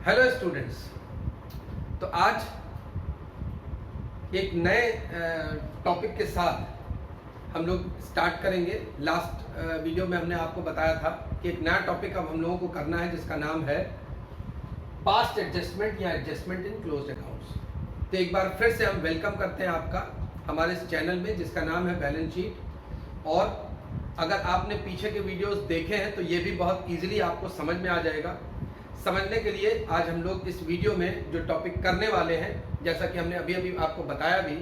Hello students. तो आज एक नए टॉपिक के साथ हम लोग स्टार्ट करेंगे। लास्ट वीडियो में हमने आपको बताया था कि एक नया टॉपिक अब हम लोगों को करना है जिसका नाम है पास्ट एडजस्टमेंट या एडजस्टमेंट इन क्लोज्ड अकाउंट्स। तो एक बार फिर से हम वेलकम करते हैं आपका हमारे इस चैनल में जिसका नाम है बैलेंस शीट। और अगर आपने पीछे के वीडियोस देखे हैं तो ये भी बहुत इजीली आपको समझ में आ जाएगा। समझने के लिए आज हम लोग इस वीडियो में जो टॉपिक करने वाले हैं, जैसा कि हमने अभी अभी आपको बताया भी,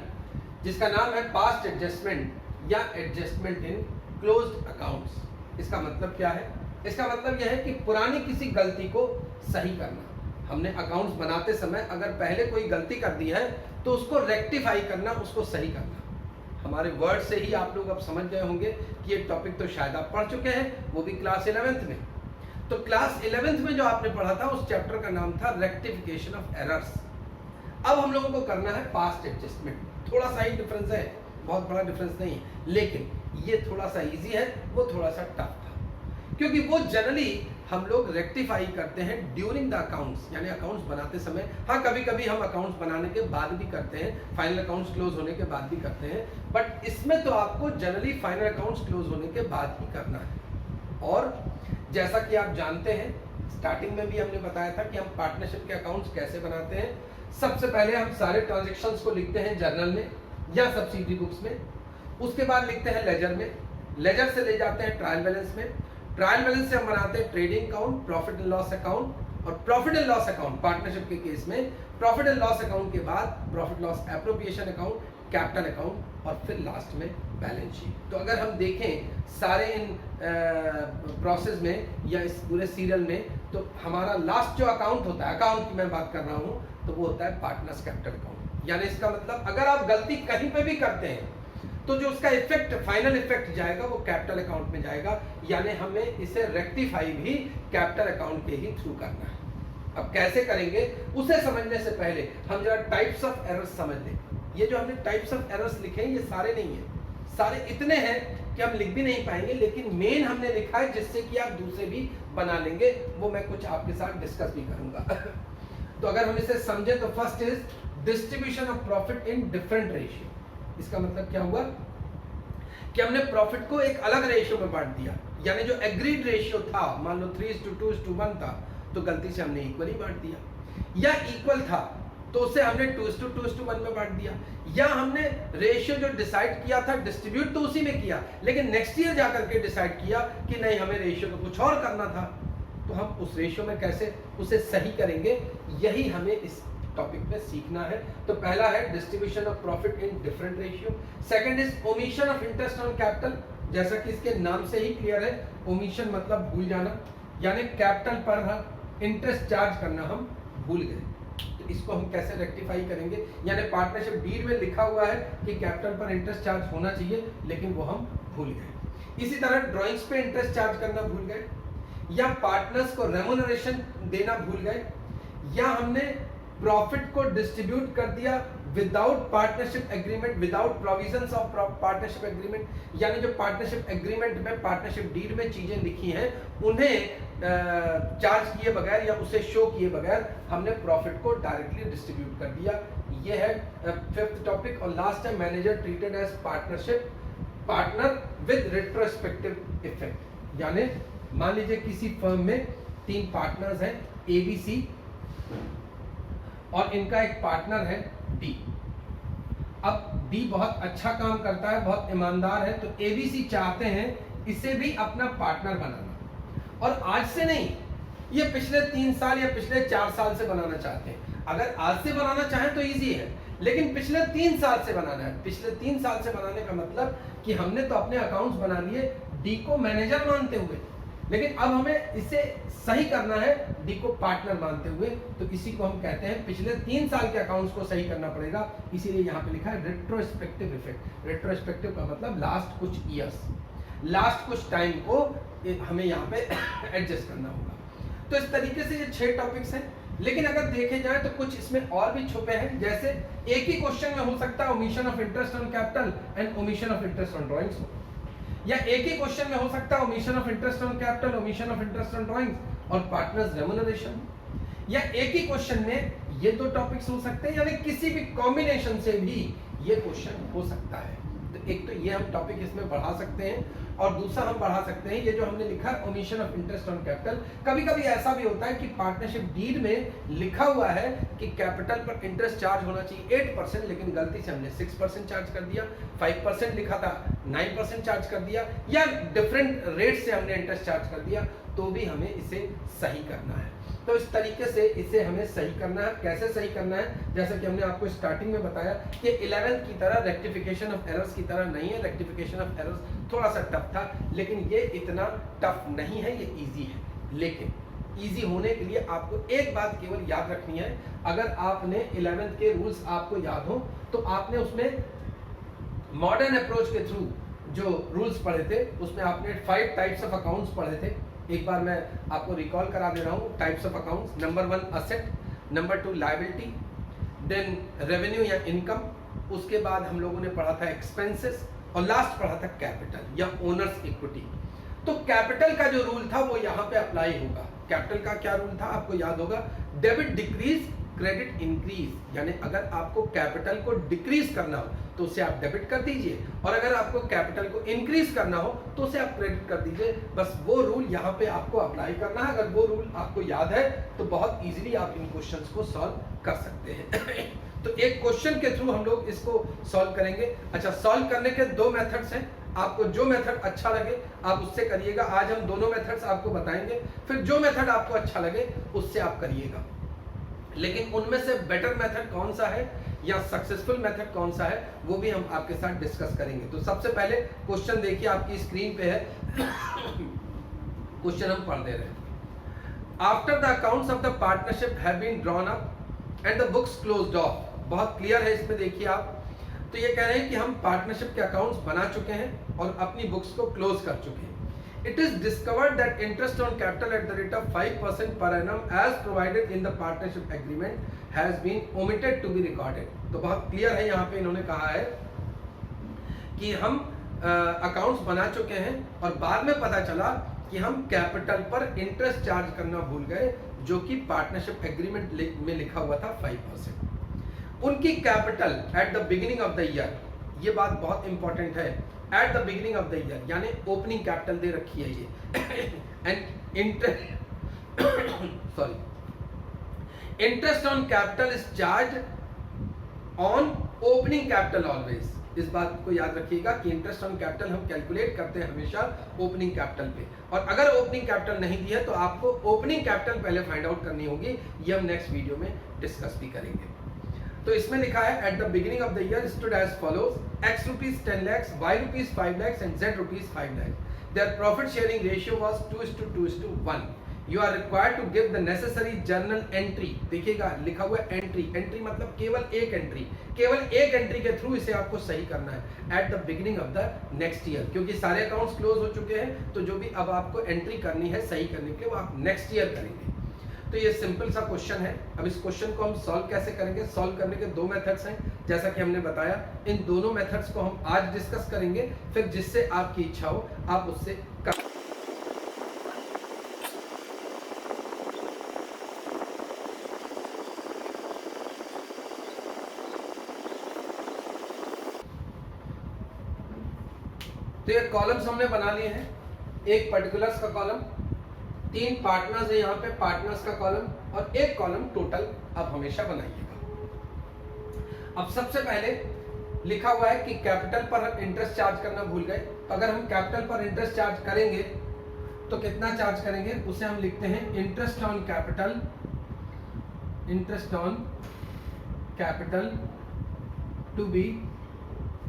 जिसका नाम है पास्ट एडजस्टमेंट या एडजस्टमेंट इन क्लोज्ड अकाउंट्स। इसका मतलब क्या है? इसका मतलब यह है कि पुरानी किसी गलती को सही करना। हमने अकाउंट्स बनाते समय अगर पहले कोई गलती कर दी है तो उसको रेक्टिफाई करना, उसको सही करना। हमारे वर्ड से ही आप लोग अब समझ गए होंगे कि ये टॉपिक तो शायद आप पढ़ चुके हैं, वो भी क्लास 11th में। तो क्लास 11th में जो आपने पढ़ा था उस चैप्टर का नाम था रेक्टिफिकेशन ऑफ एरर्स। अब हम लोगों को करना है पास्ट एडजस्टमेंट। थोड़ा सा ही डिफरेंस है, बहुत बड़ा डिफरेंस नहीं है, लेकिन ये थोड़ा सा इजी है, वो थोड़ा सा टफ था, क्योंकि वो जनरली हम लोग रेक्टिफाई करते हैं ड्यूरिंग द अकाउंट्स, यानी अकाउंट्स बनाते समय। हाँ, कभी कभी हम अकाउंट्स बनाने के बाद भी करते हैं, फाइनल अकाउंट्स क्लोज होने के बाद भी करते हैं, बट इसमें तो आपको जनरली फाइनल अकाउंट्स क्लोज होने के बाद ही करना है। और जैसा कि आप जानते हैं, स्टार्टिंग में भी हमने बताया था कि हम पार्टनरशिप के अकाउंट्स कैसे बनाते हैं। सबसे पहले हम सारे ट्रांजैक्शंस को लिखते हैं जर्नल में या सब्सिडरी बुक्स में, उसके बाद लिखते हैं लेजर में, लेजर से ले जाते हैं ट्रायल बैलेंस में, ट्रायल बैलेंस से हम बनाते हैं trading account, profit and loss account, और profit and loss account partnership के केस में प्रॉफिट एंड लॉस अकाउंट के बाद profit loss appropriation account, capital account, और फिर लास्ट में बैलेंस शीट। तो अगर हम देखें सारे इन प्रोसेस में या इस पूरे सीरियल में, तो हमारा लास्ट जो अकाउंट होता है, अकाउंट की मैं बात कर रहा हूँ, तो वो होता है पार्टनर्स कैपिटल अकाउंट। यानी इसका मतलब अगर आप गलती कहीं पे भी करते हैं तो जो उसका इफेक्ट, फाइनल इफेक्ट जाएगा वो कैपिटल अकाउंट में जाएगा। यानी हमें इसे रेक्टिफाई भी कैपिटल अकाउंट के ही थ्रू करना है। अब कैसे करेंगे उसे समझने से पहले हम जरा टाइप्स ऑफ एरर्स समझ लें। ये जो हमने टाइप्स ऑफ एरर्स लिखे हैं ये सारे नहीं है, सारे इतने हैं कि हम लिख भी नहीं पाएंगे, लेकिन मेन हमने लिखा है जिससे कि आप दूसरे भी बना लेंगे, वो मैं कुछ आपके साथ डिस्कस भी करूंगा। तो अगर हम इसे समझे तो first is distribution of profit in different ratio. इसका मतलब क्या हुआ कि हमने प्रॉफिट को एक अलग रेशियो में बांट दिया, यानी जो एग्रीड रेशियो था, मान लो 3:2:1 था, तो गलती से हमने इक्वली बांट दिया, या इक्वल था तो उसे हमने 2:2:1 में बांट दिया, या हमने रेशियो जो डिसाइड किया था डिस्ट्रीब्यूट तो उसी में किया, लेकिन नेक्स्ट ईयर जाकर के डिसाइड किया कि नहीं हमें रेशियो को कुछ और करना था, तो हम उस रेशियो में कैसे उसे सही करेंगे, यही हमें इस टॉपिक में सीखना है। तो पहला है distribution of profit in different ratio. Second is omission of interest on capital. जैसा कि इसके नाम से ही क्लियर है, ओमिशन मतलब भूल जाना, यानी कैपिटल पर इंटरेस्ट चार्ज करना हम भूल गए, तो इसको हम कैसे रेक्टिफाई करेंगे। यानी पार्टनरशिप डीड में लिखा हुआ है कि कैपिटल पर इंटरेस्ट चार्ज होना चाहिए, लेकिन वो हम भूल गए। इसी तरह ड्रॉइंग्स पे इंटरेस्ट चार्ज करना भूल गए, या पार्टनर्स को रेम्यूनरेशन देना भूल गए, या हमने प्रॉफिट को डिस्ट्रीब्यूट कर दिया without partnership agreement, without provisions of partnership agreement. यानी जो पार्टनरशिप एग्रीमेंट में, पार्टनरशिप डीड में चीजें लिखी हैं उन्हें चार्ज किए बगैर या उसे शो किए बगैर हमने प्रॉफिट को डायरेक्टली डिस्ट्रीब्यूट कर दिया। ये है फिफ्थ टॉपिक। और लास्ट है manager treated as partnership partner with retrospective effect. यानी मान लीजिए किसी फर्म में 3 पार्टनर्स हैं, ABC, और इनका एक पार्टनर है D। अब D बहुत अच्छा काम करता है, बहुत ईमानदार है, तो ABC चाहते हैं इसे भी अपना पार्टनर बनाना, और आज से नहीं, ये पिछले 3 साल या पिछले 4 साल से बनाना चाहते हैं। अगर आज से बनाना चाहें तो इजी है, लेकिन पिछले 3 साल से बनाना है। पिछले 3 साल से बनाने का मतलब कि हमने तो अपने अकाउंट्स बना लिए D को मैनेजर मानते हुए, लेकिन अब हमें इसे सही करना है D को पार्टनर मानते हुए। तो इसी को हम कहते हैं पिछले 3 साल के अकाउंट्स को सही करना पड़ेगा, इसीलिए यहाँ पे लिखा है रेट्रोस्पेक्टिव इफेक्ट। रेट्रोस्पेक्टिव का मतलब लास्ट कुछ ईयर्स, लास्ट कुछ टाइम को हमें यहाँ पे एडजस्ट करना होगा। तो इस तरीके से ये 6 टॉपिक्स हैं, लेकिन अगर देखे जाए तो कुछ इसमें और भी छुपे हैं। जैसे एक ही क्वेश्चन में हो सकता है omission of interest on capital and omission of interest on drawings, या एक ही क्वेश्चन में हो सकता है omission of interest on capital, omission of interest on drawings और पार्टनर्स रेम्यूनरेशन। या एक ही क्वेश्चन में ये दो टॉपिक्स हो सकते हैं, यानी किसी भी कॉम्बिनेशन से भी ये क्वेश्चन हो सकता है। तो एक तो ये हम टॉपिक इसमें बढ़ा सकते हैं, और दूसरा हम बढ़ा सकते हैं ये जो हमने लिखा omission of interest on capital. कभी कभी ऐसा भी होता है कि पार्टनरशिप डीड में लिखा हुआ है कि कैपिटल पर इंटरेस्ट चार्ज होना चाहिए 8%, लेकिन गलती से हमने 6% चार्ज कर दिया, 5% लिखा था 9% चार्ज कर दिया, या डिफरेंट रेट से हमने इंटरेस्ट चार्ज कर दिया, तो भी हमें इसे सही करना है। तो इस तरीके से इसे हमें सही करना है। कैसे सही करना है, जैसा कि हमने आपको स्टार्टिंग में बताया कि 11th की तरह रेक्टिफिकेशन ऑफ एरर्स की तरह नहीं है। रेक्टिफिकेशन ऑफ एरर्स थोड़ा सा टफ था, लेकिन ये इतना टफ नहीं है, ये इजी है। लेकिन इजी होने के लिए आपको एक बात केवल याद रखनी है, अगर आपने 11th के रूल्स आपको याद हो तो आपने उसमें मॉडर्न अप्रोच के थ्रू जो रूल्स पढ़े थे उसमें आपने 5 टाइप्स ऑफ अकाउंट्स पढ़े थे। एक बार मैं आपको रिकॉल करा दे रहा हूँ types of accounts. Number 1 asset, number 2 liability, then revenue या इनकम, उसके बाद हम लोगों ने पढ़ा था एक्सपेंसेस, और लास्ट पढ़ा था कैपिटल या ओनर्स इक्विटी। तो कैपिटल का जो रूल था वो यहाँ पे अप्लाई होगा। कैपिटल का क्या रूल था आपको याद होगा, डेबिट डिक्रीज क्रेडिट इंक्रीज, यानी अगर आपको कैपिटल को डिक्रीज करना हो तो उसे आप डेबिट कर दीजिए, और अगर आपको कैपिटल को इंक्रीज करना हो तो उसे आप क्रेडिट कर दीजिए। बस वो रूल यहाँ पे आपको अप्लाई करना है। अगर वो रूल आपको याद है तो बहुत इजीली आप इन क्वेश्चंस को सॉल्व कर सकते हैं। तो एक क्वेश्चन के थ्रू हम लोग इसको सॉल्व करेंगे। अच्छा, सॉल्व करने के 2 मेथड्स हैं, आपको जो मेथड अच्छा लगे आप उससे करिएगा। आज हम दोनों मेथड्स आपको बताएंगे, फिर जो मेथड आपको अच्छा लगे उससे आप करिएगा। लेकिन उनमें से बेटर मेथड कौन सा है या सक्सेसफुल मेथड कौन सा है वो भी हम आपके साथ डिस्कस करेंगे। तो सबसे पहले क्वेश्चन देखिए, आपकी स्क्रीन पे है। क्वेश्चन हम पढ़ दे रहे हैं। After the accounts of the partnership have been drawn up and the books closed off, बहुत क्लियर है इसमें देखिए आप। तो ये कह रहे हैं कि हम पार्टनरशिप के अकाउंट्स बना चुके हैं और अपनी बुक्स को क्लोज कर चुके हैं। It is discovered that interest on capital at the rate of 5% per annum as provided in the partnership agreement has been omitted to be recorded। तो बहुत क्लियर है यहाँ पे, इन्होंने कहा है कि हम अकाउंट्स बना चुके हैं और बाद में पता चला कि हम कैपिटल पर इंटरेस्ट चार्ज करना भूल गए, जो कि पार्टनरशिप एग्रीमेंट में लिखा हुआ था 5%। उनकी capital eight the beginning of the year, ये बात बहुत इंपॉर्टेंट है, at the beginning of the year यानी ओपनिंग कैपिटल दे रखी है ये, and interest on capital is charge on opening capital always. इस बात को याद रखिएगा कि इंटरेस्ट ऑन कैपिटल हम कैलकुलेट करते हैं हमेशा ओपनिंग कैपिटल पे, और अगर ओपनिंग कैपिटल नहीं दी है तो आपको ओपनिंग कैपिटल पहले फाइंड आउट करनी होगी। ये हम नेक्स्ट वीडियो में डिस्कस भी करेंगे। तो इसमें लिखा है at the beginning of the year stood as follows, x rupees 10 lakhs, y rupees 5 lakhs and z rupees 5 lakhs. Their profit sharing ratio was 2:2:1. You are required to give the necessary journal entry। देखिएगा लिखा हुआ entry, entry मतलब केवल एक entry, केवल एक entry के through इसे आपको सही करना है at the beginning of the next year, क्योंकि सारे अकाउंट्स क्लोज हो चुके हैं। तो जो भी अब आपको एंट्री करनी है सही करने के लिए वो आप नेक्स्ट ईयर करेंगे। तो ये सिंपल सा क्वेश्चन है। अब इस क्वेश्चन को हम सॉल्व कैसे करेंगे, सॉल्व करने के 2 मेथड्स हैं, जैसा कि हमने बताया। इन दोनों मेथड्स को हम आज डिस्कस करेंगे, फिर जिससे आपकी इच्छा हो आप उससे कर। तो ये कॉलम्स हमने बना लिए हैं, एक पर्टिकुलर्स का कॉलम, 3 पार्टनर्स है यहाँ पे, पार्टनर्स का कॉलम, और एक कॉलम टोटल आप हमेशा बनाइएगा। अब सबसे पहले लिखा हुआ है कि कैपिटल पर हम इंटरेस्ट चार्ज करना भूल गए। तो अगर हम कैपिटल पर इंटरेस्ट चार्ज करेंगे तो कितना चार्ज करेंगे, उसे हम लिखते हैं interest on capital, interest on capital to be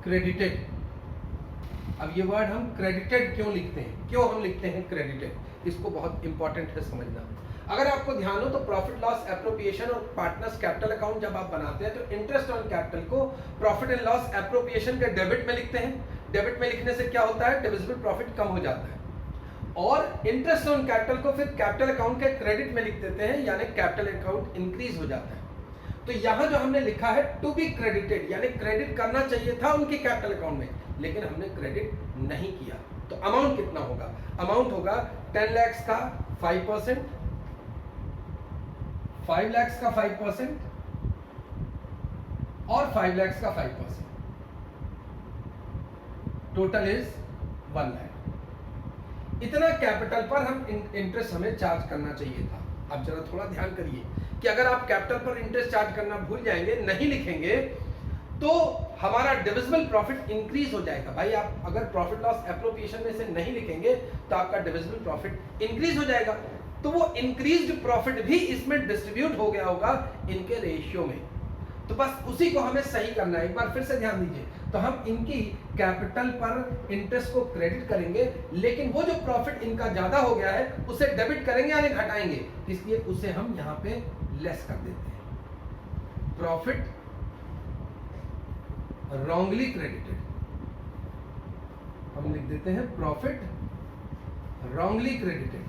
credited. अब ये वर्ड हम क्रेडिटेड क्यों लिखते हैं, क्यों हम लिखते हैं क्रेडिटेड, इसको बहुत इंपॉर्टेंट है समझना। अगर आपको ध्यान हो तो प्रॉफिट लॉस एप्रोप्रिएशन और पार्टनर्स कैपिटल अकाउंट जब आप बनाते हैं तो इंटरेस्ट ऑन कैपिटल को प्रॉफिट एंड लॉस एप्रोप्रिएशन के डेबिट में लिखते हैं। डेबिट में लिखने से क्या होता है, डिविजिबल प्रॉफिट कम हो जाता है, और इंटरेस्ट ऑन कैपिटल को फिर कैपिटल अकाउंट के क्रेडिट में लिख देते हैं, यानी कैपिटल अकाउंट इंक्रीज हो जाता है। तो यहां जो हमने लिखा है टू बी क्रेडिटेड, यानी क्रेडिट करना चाहिए था उनके कैपिटल अकाउंट में, लेकिन हमने क्रेडिट नहीं किया। तो अमाउंट कितना होगा, अमाउंट होगा 10 lakhs का 5%, 5 lakhs का 5% और 5 lakhs का 5%, टोटल इज 1 लाख। इतना कैपिटल पर हम इंटरेस्ट हमें चार्ज करना चाहिए था। अब जरा थोड़ा ध्यान करिए कि अगर आप कैपिटल पर इंटरेस्ट चार्ज करना भूल जाएंगे, नहीं लिखेंगे, तो हमारा डिविजिबल प्रॉफिट इंक्रीज हो जाएगा। भाई आप अगर प्रॉफिट लॉस एप्रोप्रिएशन में से नहीं लिखेंगे तो आपका डिविजिबल प्रॉफिट इंक्रीज हो जाएगा, तो वो इंक्रीज्ड प्रॉफिट भी इसमें डिस्ट्रीब्यूट हो गया होगा इनके रेशियो में। तो बस उसी को हमें सही करना है। एक बार फिर से ध्यान दीजिए, तो हम इनकी कैपिटल पर इंटरेस्ट को क्रेडिट करेंगे, लेकिन वो जो प्रॉफिट इनका ज्यादा हो गया है उसे डेबिट करेंगे यानी घटाएंगे, इसलिए उसे हम यहां पे लेस कर देते हैं। प्रॉफिट रॉन्गली क्रेडिटेड, हम लिख देते हैं प्रॉफिट रॉन्गली क्रेडिटेड।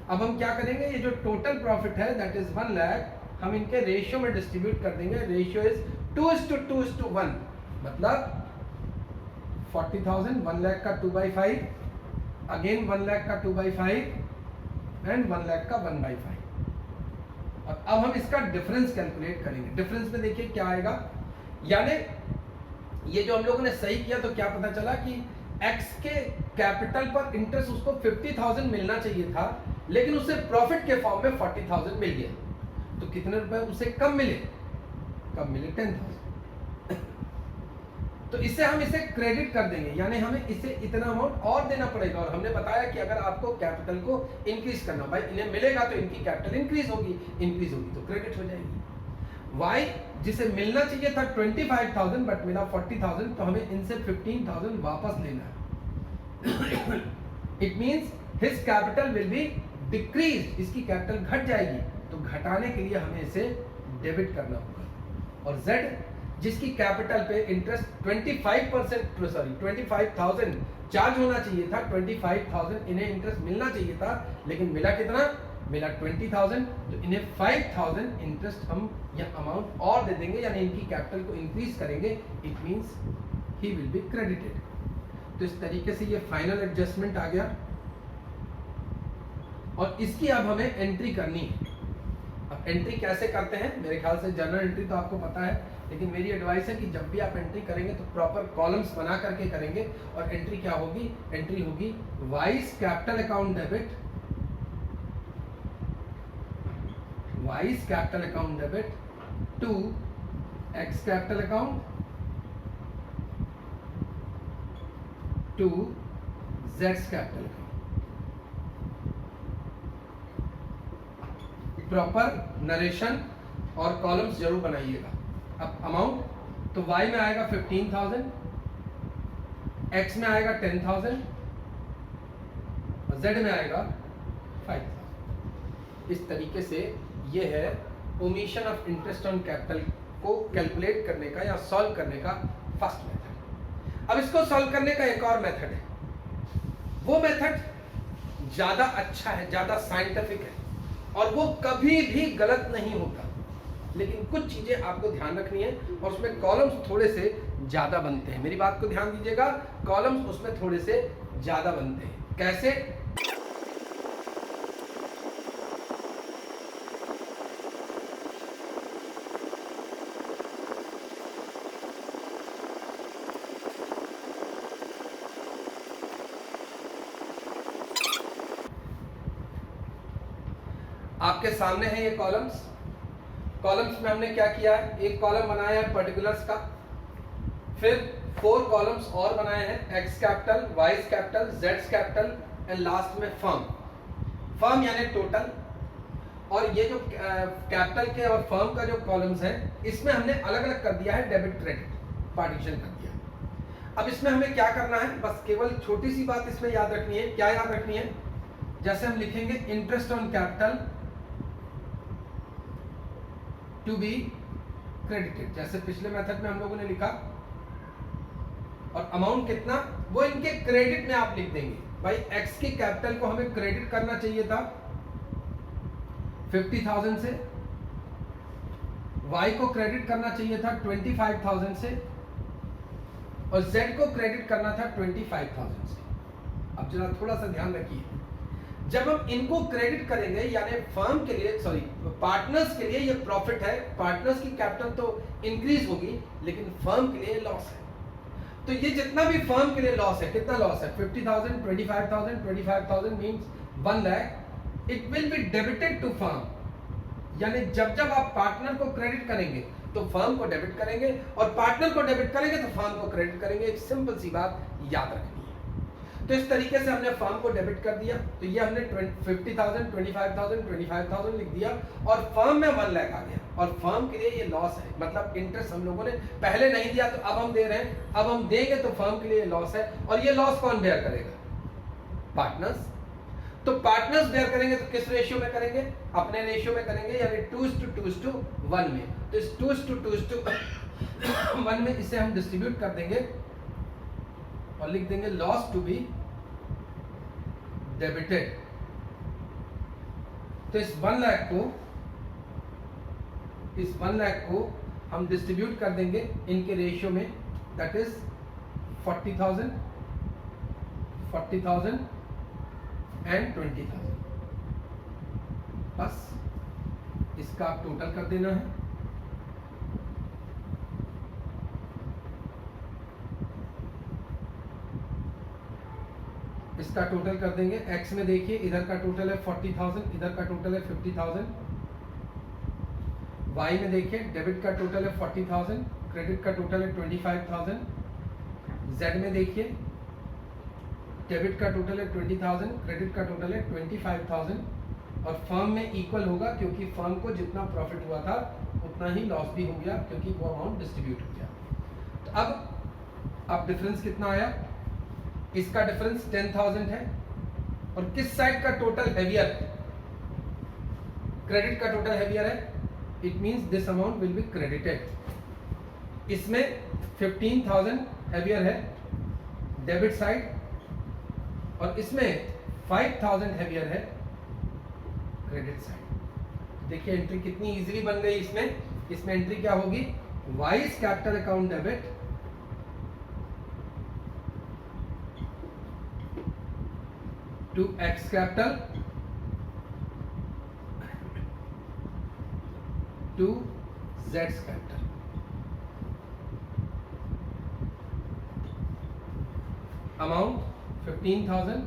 अब हम क्या करेंगे, ये जो टोटल प्रॉफिट है दैट इज 1 लाख, हम इनके रेशियो में डिस्ट्रीब्यूट कर देंगे। रेशियो इज 2:2:1, मतलब 40,000, 1 लाख का 2/5, अगेन 1 लाख का 2/5 एंड 1 लाख का 1/5। और अब हम इसका डिफरेंस कैलकुलेट करेंगे। डिफरेंस में देखिए क्या आएगा, यानी ये जो हम लोगों ने सही किया तो क्या पता चला कि x के कैपिटल पर इंटरेस्ट उसको 50,000 मिलना चाहिए था, लेकिन उसे प्रॉफिट के फॉर्म में 40,000 मिल गया। तो कितने रुपए उसे कम मिले? कम मिले 10,000। तो इससे हम इसे क्रेडिट कर देंगे, यानी हमें इसे इतना अमाउंट और देना पड़ेगा। और हमने बताया कि अगर आपको कैपिटल को इंक्रीज करना, भाई इन्हें मिलेगा तो इनकी कैपिटल इंक्रीज होगी तो क्रेडिट हो जाएगी। y जिसे मिलना चाहिए था 25,000 बट मिला 40,000, तो हमें इनसे 15,000 वापस लेना है। It means his capital will be decrease, इसकी कैपिटल घट जाएगी, तो घटाने के लिए हमें इसे डेबिट करना होगा। और z जिसकी कैपिटल पे इंटरेस्ट 25,000 चार्ज होना चाहिए था, 25,000 इन्हें इंटरेस्ट मिलना चाहिए था, लेकिन मिला कितना? मिला 20,000, तो इन्हें 5,000 इंटरेस्ट हम यह अमाउंट और दे देंगे, यानी इनकी कैपिटल को इंक्रीज करेंगे। It means he will be credited. तो इस तरीके से ये फाइनल एडजस्टमेंट आ गया और इसकी अब हमें एंट्री करनी है। अब एंट्री कैसे करते हैं? मेरे ख्याल से जर्नल एंट्री तो आपको पता है, लेकिन मेरी एडवाइस है कि जब भी आप एंट्री करेंगे तो प्रॉपर कॉलम्स बना करके करेंगे। और एंट्री क्या होगी? एंट्री होगी Y's capital account debit, Y's capital account debit to X capital account to जेड्स कैपिटल अकाउंट। प्रॉपर नरेशन और कॉलम्स जरूर बनाइएगा। अब अमाउंट तो y में आएगा 15,000, x में आएगा 10,000 और z में आएगा 5,000। इस तरीके से ये है omission of interest on capital को कैलकुलेट करने का या सॉल्व करने का फर्स्ट मेथड। अब इसको सॉल्व करने का एक और मेथड है, वो मेथड ज्यादा अच्छा है, ज्यादा साइंटिफिक है और वो कभी भी गलत नहीं होता, लेकिन कुछ चीजें आपको ध्यान रखनी है और उसमें कॉलम्स थोड़े से ज्यादा बनते हैं। मेरी बात को ध्यान दीजिएगा, कॉलम्स उसमें थोड़े से ज्यादा बनते हैं। कैसे? आपके सामने है ये कॉलम्स। कॉलम्स में हमने क्या किया है? एक कॉलम बनाया है पर्टिकुलर्स का, फिर 4 कॉलम्स और बनाए हैं, x capital, wise capital, Jades capital and last में फर्म। फर्म यानी टोटल। और ये जो कैपिटल के और फर्म का जो कॉलम्स है, इसमें हमने अलग अलग कर दिया है, डेबिट क्रेडिट पार्टीशन कर दिया। अब इसमें हमें क्या करना है? बस केवल छोटी सी बात इसमें याद रखनी है। क्या याद रखनी है? जैसे हम लिखेंगे interest on capital to be credited, जैसे पिछले मेथड में हम लोगों ने लिखा, और अमाउंट कितना वो इनके क्रेडिट में आप लिख देंगे। भाई एक्स की कैपिटल को हमें क्रेडिट करना चाहिए था 50,000 से, वाई को क्रेडिट करना चाहिए था 25,000 से, और जेड को क्रेडिट करना था 25,000 से। अब जरा थोड़ा सा ध्यान रखिए, जब हम इनको क्रेडिट करेंगे यानी फर्म के लिए, सॉरी पार्टनर्स के लिए ये प्रॉफिट है, पार्टनर्स की कैपिटल तो इंक्रीज होगी लेकिन फर्म के लिए लॉस है। तो ये जितना भी फर्म के लिए लॉस है, कितना लॉस है 50,000, 25,000, 25,000 means 1 lakh, it will be debited to firm. यानी जब जब आप पार्टनर को क्रेडिट करेंगे तो फर्म को डेबिट करेंगे और पार्टनर को डेबिट करेंगे तो फर्म को क्रेडिट करेंगे। एक सिंपल सी बात याद रखनी है। तो इस तरीके से हमने फर्म को डेबिट कर दिया, तो ये हमने 50,000, 25,000, 25,000 लिख दिया और फर्म में 1 लाख आ गया और फर्म के लिए ये लॉस है, मतलब इंटरेस्ट हम लोगों ने पहले नहीं दिया तो अब हम दे रहे हैं, अब हम देंगे तो फर्म के लिए लॉस है। और ये लॉस कौन बेयर करेगा? पार्टनर्स। तो पार्टनर्स बेयर करेंगे तो किस रेशियो में करेंगे? अपने रेशियो में करेंगे, यानी 2:1 में। तो इस 2:1 में इसे हम डिस्ट्रीब्यूट कर देंगे और लिख देंगे लॉस टू बी डेबिटेड। तो इस 1 लाख को हम डिस्ट्रीब्यूट कर देंगे इनके रेशियो में, दैट इज 40,000 एंड 20,000। बस इसका आप टोटल कर देना है। इसका टोटल कर देंगे। एक्स में देखिए इधर का टोटल है 40,000, इधर का टोटल है 50,000। वाई में देखिए डेबिट का टोटल है 40,000, क्रेडिट का टोटल है 25,000। जेड में देखिए डेबिट का टोटल है 20,000, क्रेडिट का टोटल है 25,000। और फर्म में इक्वल होगा क्योंकि फर्म को जितना प्रॉफिट हुआ था उतना ही लॉस भी हो गया क्योंकि वो अमाउंट डिस्ट्रीब्यूट हो गया। तो अब डिफरेंस कितना आया? इसका डिफरेंस 10,000 है और किस साइड का टोटल हेवियर है? क्रेडिट का टोटल हेवियर है, it means this amount will be credited. इसमें 15,000 हेवियर है डेबिट साइड और इसमें 5,000 हेवियर है क्रेडिट साइड। देखिए एंट्री कितनी इजीली बन गई। इसमें एंट्री क्या होगी? Y's capital account debit to X capital to Z's capital। Amount 15,000,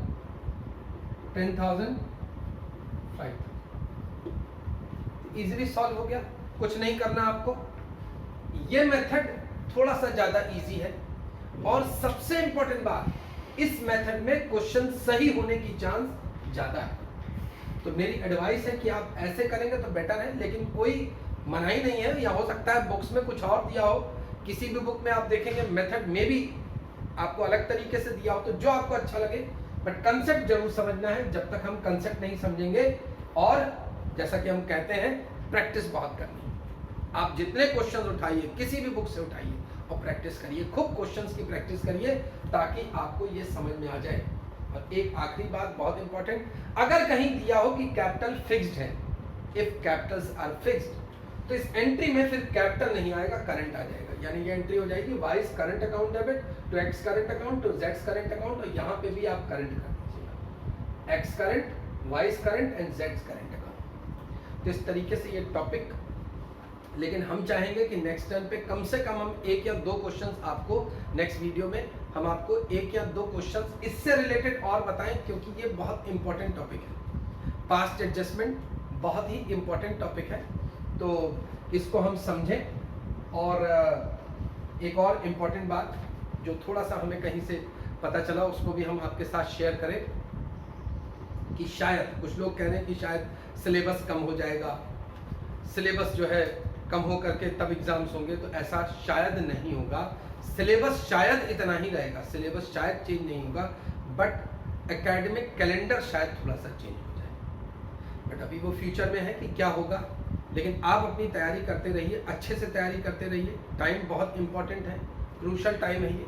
10,000, 5,000। Easily solve हो गया, कुछ नहीं करना आपको। ये मेथड थोड़ा सा ज्यादा इजी है और सबसे इंपॉर्टेंट बात, इस मेथड में क्वेश्चन सही होने की चांस ज्यादा है। तो मेरी एडवाइस है कि आप ऐसे करेंगे तो बेटर है, लेकिन कोई मनाही नहीं है। या हो सकता है बुक्स में कुछ और दिया हो, किसी भी बुक में आप देखेंगे मेथड में भी आपको अलग तरीके से दिया हो, तो जो आपको अच्छा लगे, बट कंसेप्ट जरूर समझना है। जब तक हम कंसेप्ट नहीं समझेंगे, और जैसा कि हम कहते हैं प्रैक्टिस बहुत करनी है। आप जितने क्वेश्चन उठाइए किसी भी बुक से उठाइए और प्रैक्टिस करिए, खूब क्वेश्चंस की प्रैक्टिस करिए ताकि आपको ये समझ में आ जाए। और एक आखिरी बात बहुत इंपॉर्टेंट, अगर कहीं दिया हो कि कैपिटल फिक्स्ड है, इफ कैपिटल्स आर फिक्स्ड, तो इस एंट्री में फिर कैपिटल नहीं आएगा, करंट आ जाएगा। यानी ये एंट्री हो जाएगी Y's current account debit to X current account to जेड्स करंट अकाउंट, और यहाँ पे भी आप करंट कर दीजिएगा, X current, Y's current and जेड्स करंट अकाउंट। तो इस तरीके से ये टॉपिक, लेकिन हम चाहेंगे कि नेक्स्ट टर्म पे कम से कम हम 1 या 2 क्वेश्चंस आपको नेक्स्ट वीडियो में हम आपको 1 या 2 क्वेश्चंस इससे रिलेटेड और बताएं, क्योंकि ये बहुत इंपॉर्टेंट टॉपिक है। पास्ट एडजस्टमेंट बहुत ही इंपॉर्टेंट टॉपिक है, तो इसको हम समझें। और एक और इम्पॉर्टेंट बात जो थोड़ा सा हमें कहीं से पता चला, उसको भी हम आपके साथ शेयर करें कि शायद कुछ लोग कह रहे हैं कि शायद सिलेबस कम हो जाएगा, सिलेबस जो है कम हो करके तब एग्जाम्स होंगे, तो ऐसा शायद नहीं होगा। सिलेबस शायद इतना ही रहेगा, सिलेबस शायद चेंज नहीं होगा, बट एकेडमिक कैलेंडर शायद थोड़ा सा चेंज हो जाए। बट अभी वो फ्यूचर में है कि क्या होगा, लेकिन आप अपनी तैयारी करते रहिए, अच्छे से तैयारी करते रहिए। टाइम बहुत इंपॉर्टेंट है, क्रूशल टाइम है ये।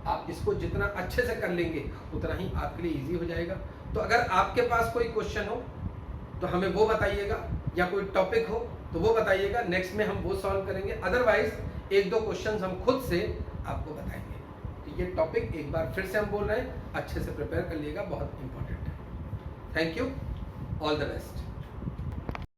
आप इसको जितना अच्छे से कर लेंगे उतना ही आपके लिए ईजी हो जाएगा। तो अगर आपके पास कोई क्वेश्चन हो तो हमें वो बताइएगा, या कोई टॉपिक हो तो वो बताइएगा, नेक्स्ट में हम वो सॉल्व करेंगे। अदरवाइज 1-2 क्वेश्चंस हम खुद से आपको बताएंगे। तो ये टॉपिक एक बार फिर से हम बोल रहे हैं, अच्छे से प्रिपेयर कर लीजिएगा, बहुत इंपॉर्टेंट है। Thank you, all the best.